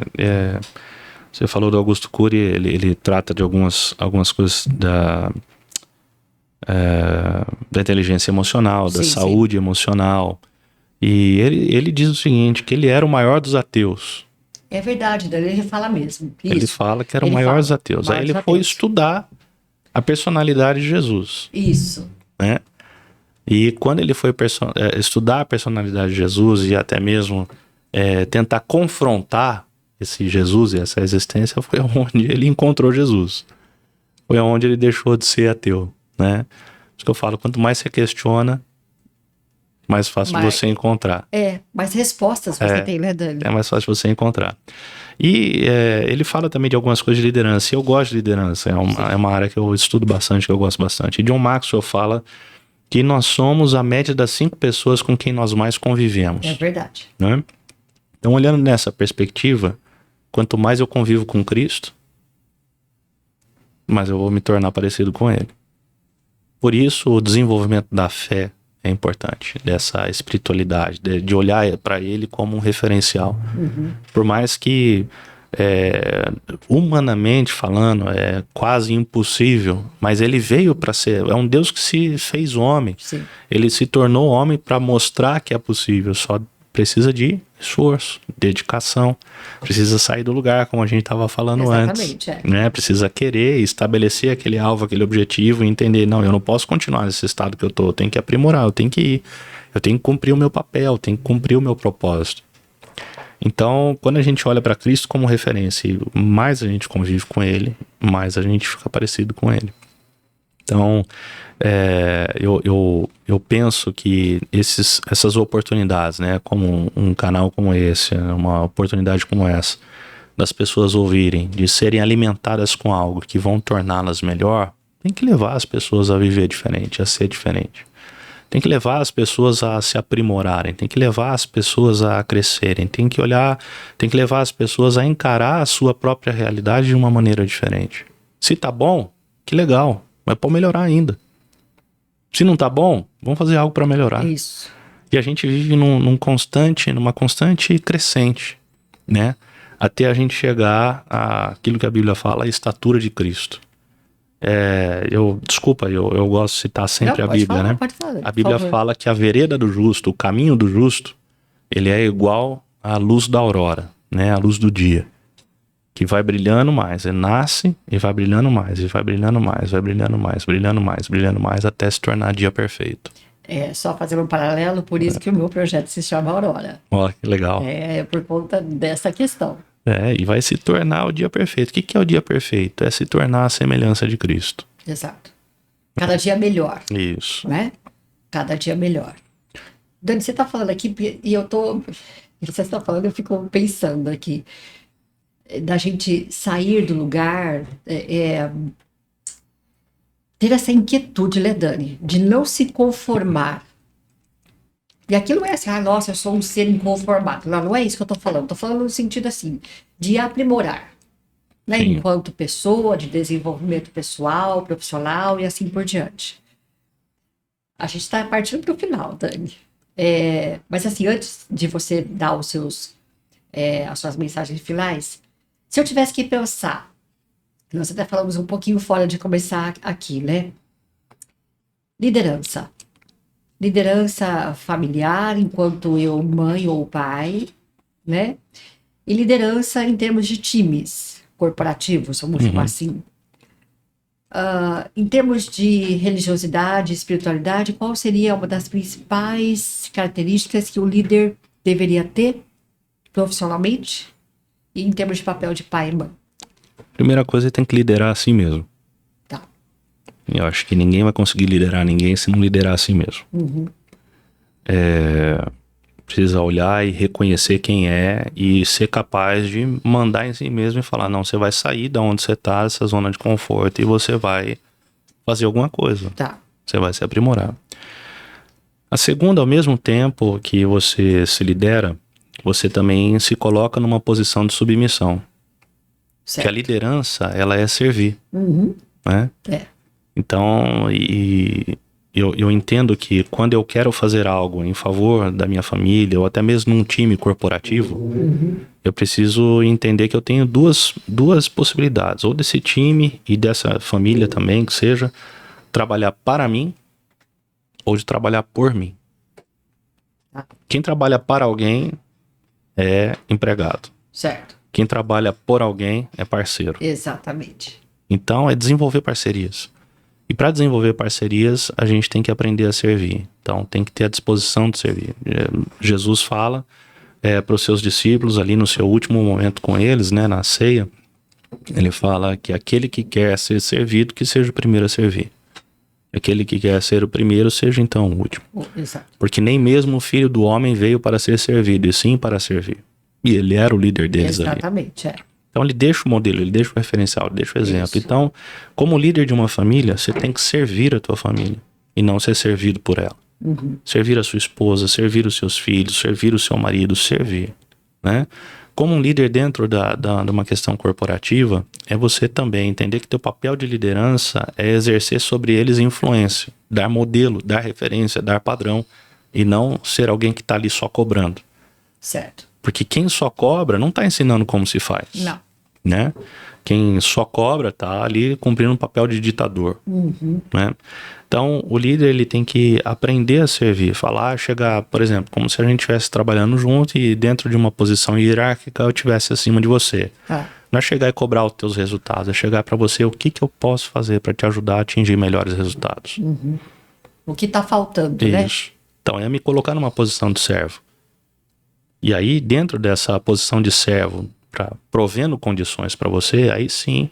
Você falou do Augusto Cury, ele trata de algumas coisas da inteligência emocional, da saúde emocional. E ele diz o seguinte, que ele era o maior dos ateus. É verdade, ele fala mesmo. Isso. Ele fala que era o maior dos ateus. Aí ele foi estudar a personalidade de Jesus. Isso. Né? E quando ele foi estudar a personalidade de Jesus e até mesmo tentar confrontar esse Jesus e essa existência, foi onde ele encontrou Jesus. Foi onde ele deixou de ser ateu, né? Por isso que eu falo, quanto mais você questiona, mais fácil você encontrar. Mais respostas você tem, né, Dani? É mais fácil você encontrar. E ele fala também de algumas coisas de liderança. E eu gosto de liderança, é uma área que eu estudo bastante, que eu gosto bastante. E John Maxwell fala que nós somos a média das 5 pessoas com quem nós mais convivemos. É verdade. Né? Então, olhando nessa perspectiva, quanto mais eu convivo com Cristo, mais eu vou me tornar parecido com Ele. Por isso, o desenvolvimento da fé é importante, dessa espiritualidade, de olhar para Ele como um referencial. Por mais que, humanamente falando, é quase impossível, mas Ele veio para ser, é um Deus que se fez homem. Sim. Ele se tornou homem para mostrar que é possível, só precisa de esforço, dedicação, precisa sair do lugar, como a gente estava falando antes. Né? Precisa querer estabelecer aquele alvo, aquele objetivo e entender, não, eu não posso continuar nesse estado que eu tô, eu tenho que aprimorar, eu tenho que ir, eu tenho que cumprir o meu papel, eu tenho que cumprir o meu propósito. Então, quando a gente olha para Cristo como referência, e mais a gente convive com Ele, mais a gente fica parecido com Ele. Então, eu penso que essas oportunidades, né, como um canal como esse, uma oportunidade como essa, das pessoas ouvirem, de serem alimentadas com algo que vão torná-las melhor, tem que levar as pessoas a viver diferente, a ser diferente. Tem que levar as pessoas a se aprimorarem, tem que levar as pessoas a crescerem, tem que levar as pessoas a encarar a sua própria realidade de uma maneira diferente. Se tá bom, que legal. Mas pode melhorar ainda. Se não tá bom, vamos fazer algo para melhorar. Isso. E a gente vive numa constante crescente, né? Até a gente chegar àquilo que a Bíblia fala, a estatura de Cristo. Eu gosto de citar sempre a Bíblia, né? Pode falar, a Bíblia fala que a vereda do justo, o caminho do justo, ele é igual à luz da aurora, né? A luz do dia. Que vai brilhando mais, ele nasce e vai brilhando mais, e vai brilhando mais, vai brilhando mais, brilhando mais, brilhando mais, até se tornar dia perfeito. Só fazendo um paralelo, por isso que o meu projeto se chama Aurora. Ó, que legal. Por conta dessa questão. E vai se tornar o dia perfeito. O que é o dia perfeito? É se tornar a semelhança de Cristo. Exato. Cada dia melhor. Isso. Né? Cada dia melhor. Dani, você está falando aqui, e você está falando, eu fico pensando aqui, da gente sair do lugar, ter essa inquietude, né, Dani? De não se conformar. E aquilo não é assim, nossa, eu sou um ser inconformado. Não é isso que eu estou falando. Estou falando no sentido assim, de aprimorar. Né? Enquanto pessoa, de desenvolvimento pessoal, profissional e assim por diante. A gente está partindo para o final, Dani. Mas assim, antes de você dar os seus as suas mensagens finais. Se eu tivesse que pensar, nós até falamos um pouquinho fora de começar aqui, né? Liderança. Liderança familiar, enquanto eu, mãe ou pai, né? E liderança em termos de times corporativos, vamos chamar assim. Em termos de religiosidade, espiritualidade, qual seria uma das principais características que o líder deveria ter profissionalmente e em termos de papel de pai e mãe? Primeira coisa, ele tem que liderar a si mesmo. Tá. Eu acho que ninguém vai conseguir liderar ninguém se não liderar a si mesmo. Precisa olhar e reconhecer quem é e ser capaz de mandar em si mesmo e falar, não, você vai sair da onde você está, dessa zona de conforto, e você vai fazer alguma coisa. Tá. Você vai se aprimorar. A segunda, ao mesmo tempo que você se lidera, você também se coloca numa posição de submissão. Certo. Que a liderança, ela é servir. Né? Então, eu entendo que quando eu quero fazer algo em favor da minha família, ou até mesmo num time corporativo, eu preciso entender que eu tenho duas possibilidades. Ou desse time e dessa família também, que seja, trabalhar para mim, ou de trabalhar por mim. Quem trabalha para alguém é empregado. Certo. Quem trabalha por alguém é parceiro. Exatamente. Então, é desenvolver parcerias. E para desenvolver parcerias, a gente tem que aprender a servir. Então, tem que ter a disposição de servir. Jesus fala para os seus discípulos, ali no seu último momento com eles, né, na ceia, ele fala que aquele que quer ser servido, que seja o primeiro a servir. Aquele que quer ser o primeiro, seja então o último. Exato. Porque nem mesmo o Filho do Homem veio para ser servido, e sim para servir. E ele era o líder deles ali. Exatamente, Então ele deixa o modelo, ele deixa o referencial, ele deixa o exemplo. Isso. Então, como líder de uma família, você tem que servir a tua família e não ser servido por ela. Servir a sua esposa, servir os seus filhos, servir o seu marido, servir, né? Como um líder dentro de uma questão corporativa, é você também entender que teu papel de liderança é exercer sobre eles influência, dar modelo, dar referência, dar padrão, e não ser alguém que está ali só cobrando. Certo. Porque quem só cobra não está ensinando como se faz. Não. Né? Quem só cobra está ali cumprindo um papel de ditador. Né? Então, o líder ele tem que aprender a servir, falar, chegar, por exemplo, como se a gente estivesse trabalhando junto e dentro de uma posição hierárquica eu estivesse acima de você. Não é chegar e cobrar os teus resultados, é chegar para você o que eu posso fazer para te ajudar a atingir melhores resultados. O que está faltando, né? Isso. Então, é me colocar numa posição de servo. E aí, dentro dessa posição de servo, provendo condições para você, aí sim,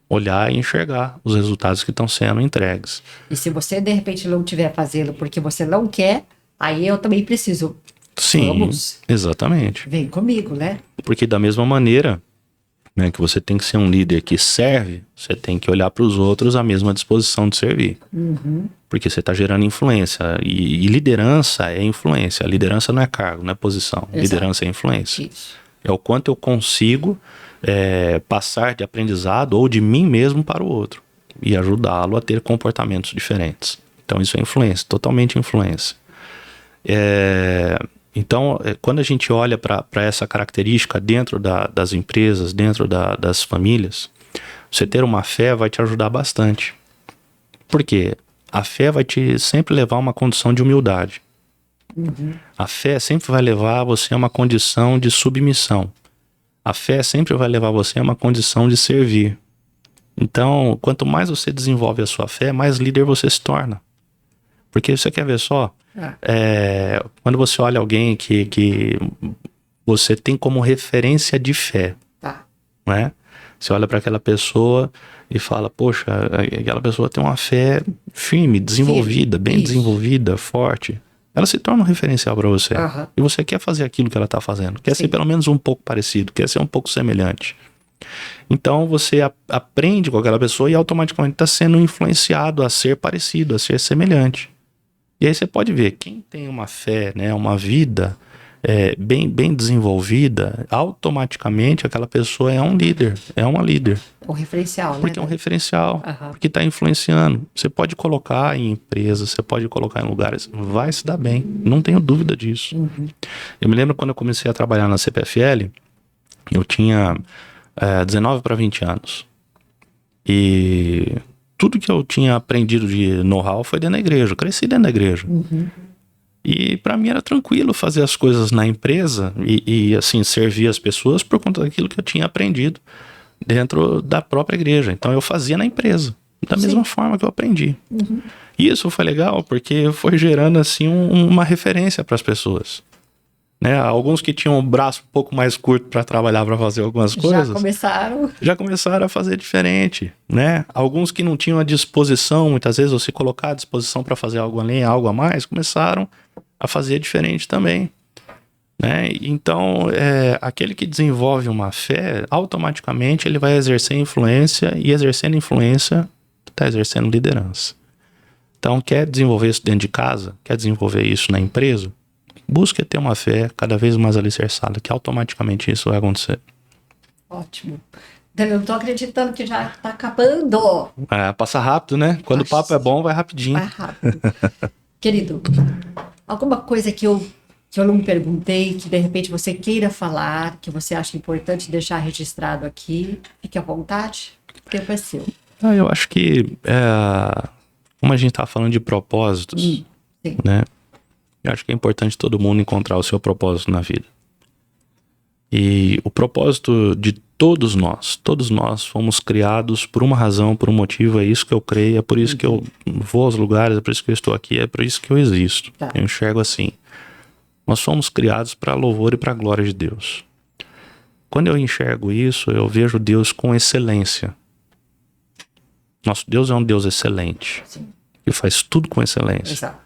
olhar e enxergar os resultados que estão sendo entregues. E se você, de repente, não estiver fazendo porque você não quer, aí eu também preciso. Sim, Vamos. Exatamente. Vem comigo, né? Porque da mesma maneira, né, que você tem que ser um líder que serve, você tem que olhar para os outros à mesma disposição de servir. Porque você está gerando influência. E liderança é influência. A liderança não é cargo, não é posição. Exato. Liderança é influência. Isso. É o quanto eu consigo passar de aprendizado ou de mim mesmo para o outro. E ajudá-lo a ter comportamentos diferentes. Então isso é influência, totalmente influência. Então, quando a gente olha para essa característica dentro das empresas, dentro das famílias, você ter uma fé vai te ajudar bastante. Por quê? A fé vai te sempre levar a uma condição de humildade. A fé sempre vai levar você a uma condição de submissão. A fé sempre vai levar você a uma condição de servir. Então, quanto mais você desenvolve a sua fé, mais líder você se torna. Porque você quer ver só, quando você olha alguém que você tem como referência de fé, né? Você olha para aquela pessoa e fala, poxa, aquela pessoa tem uma fé firme, desenvolvida, bem desenvolvida, forte. Ela se torna um referencial para você. E você quer fazer aquilo que ela está fazendo. Quer ser pelo menos um pouco parecido, quer ser um pouco semelhante. Então você aprende com aquela pessoa e automaticamente está sendo influenciado a ser parecido, a ser semelhante. E aí você pode ver, quem tem uma fé, né, uma vida bem desenvolvida, automaticamente aquela pessoa é um líder, é uma líder. Um referencial, né? Porque é um referencial, porque está influenciando. Você pode colocar em empresas, você pode colocar em lugares, vai se dar bem, não tenho dúvida disso. Eu me lembro quando eu comecei a trabalhar na CPFL, Eu tinha 19 para 20 anos. E tudo que eu tinha aprendido de know-how foi dentro da igreja. Eu cresci dentro da igreja. E para mim era tranquilo fazer as coisas na empresa e assim, servir as pessoas por conta daquilo que eu tinha aprendido dentro da própria igreja. Então eu fazia na empresa, da mesma forma que eu aprendi. E isso foi legal porque foi gerando assim uma referência para as pessoas. Né? Alguns que tinham um braço um pouco mais curto para trabalhar, para fazer algumas coisas, já começaram a fazer diferente, né? Alguns que não tinham a disposição, muitas vezes, ou se colocar à disposição para fazer algo além, algo a mais, começaram a fazer diferente também, né? Então, aquele que desenvolve uma fé, automaticamente ele vai exercer influência, e exercendo influência, está exercendo liderança. Então, quer desenvolver isso dentro de casa? Quer desenvolver isso na empresa? Busque ter uma fé cada vez mais alicerçada, que automaticamente isso vai acontecer. Ótimo. Eu não tô acreditando que já tá acabando. Passa rápido, né? Quando o papo é bom, vai rapidinho. Vai rápido. Querido, alguma coisa que eu não me perguntei, que de repente você queira falar, que você acha importante deixar registrado aqui, fique à vontade, o tempo é seu. Eu acho que, como a gente tá falando de propósitos, Sim. né? Eu acho que é importante todo mundo encontrar o seu propósito na vida. E o propósito de todos nós fomos criados por uma razão, por um motivo, é isso que eu creio, é por isso que eu vou aos lugares, é por isso que eu estou aqui, é por isso que eu existo. Tá. Eu enxergo assim. Nós fomos criados para louvor e para glória de Deus. Quando eu enxergo isso, eu vejo Deus com excelência. Nosso Deus é um Deus excelente. Sim. Que faz tudo com excelência. Exato.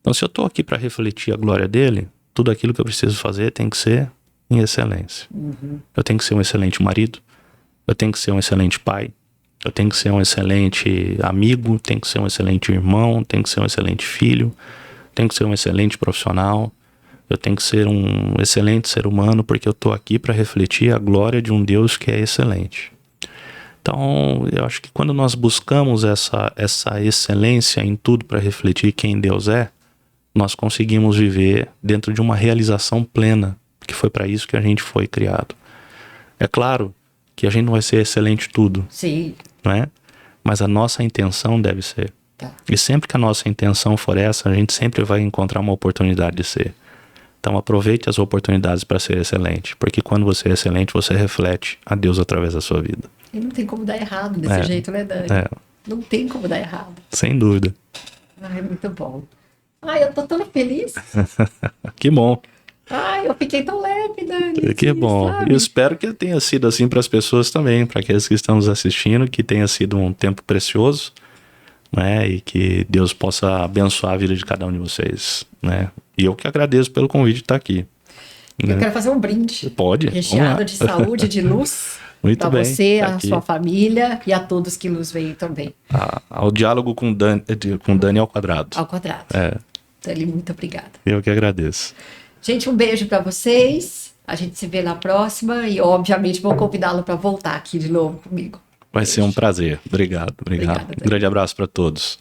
Então, se eu estou aqui para refletir a glória dele, tudo aquilo que eu preciso fazer tem que ser em excelência. Eu tenho que ser um excelente marido, eu tenho que ser um excelente pai, eu tenho que ser um excelente amigo, tenho que ser um excelente irmão, tenho que ser um excelente filho, tenho que ser um excelente profissional, eu tenho que ser um excelente ser humano, porque eu estou aqui para refletir a glória de um Deus que é excelente. Então, eu acho que quando nós buscamos essa excelência em tudo para refletir quem Deus é, nós conseguimos viver dentro de uma realização plena, que foi para isso que a gente foi criado. É claro que a gente não vai ser excelente em tudo, Sim. não é? Mas a nossa intenção deve ser. Tá. E sempre que a nossa intenção for essa, a gente sempre vai encontrar uma oportunidade de ser. Então aproveite as oportunidades para ser excelente, porque quando você é excelente, você reflete a Deus através da sua vida. E não tem como dar errado desse jeito, né, Dani? Não tem como dar errado. Sem dúvida. Ai, muito bom. Ai, eu tô tão feliz. Que bom. Ai, eu fiquei tão leve, Dani. Que bom. Sabe? Eu espero que tenha sido assim para as pessoas também, para aqueles que estão nos assistindo, que tenha sido um tempo precioso, né? E que Deus possa abençoar a vida de cada um de vocês, né? E eu que agradeço pelo convite de estar aqui. Eu quero fazer um brinde. Pode. Recheado de saúde, de luz. Muito para bem. você, Tá a aqui. sua família e a todos que nos veem também. Ao diálogo com Dani ao quadrado. Ao quadrado. Dani, muito obrigada. Eu que agradeço. Gente, um beijo para vocês. A gente se vê na próxima e, obviamente, vou convidá-lo para voltar aqui de novo comigo. Vai ser um prazer. Obrigado. Obrigada, Um grande abraço para todos.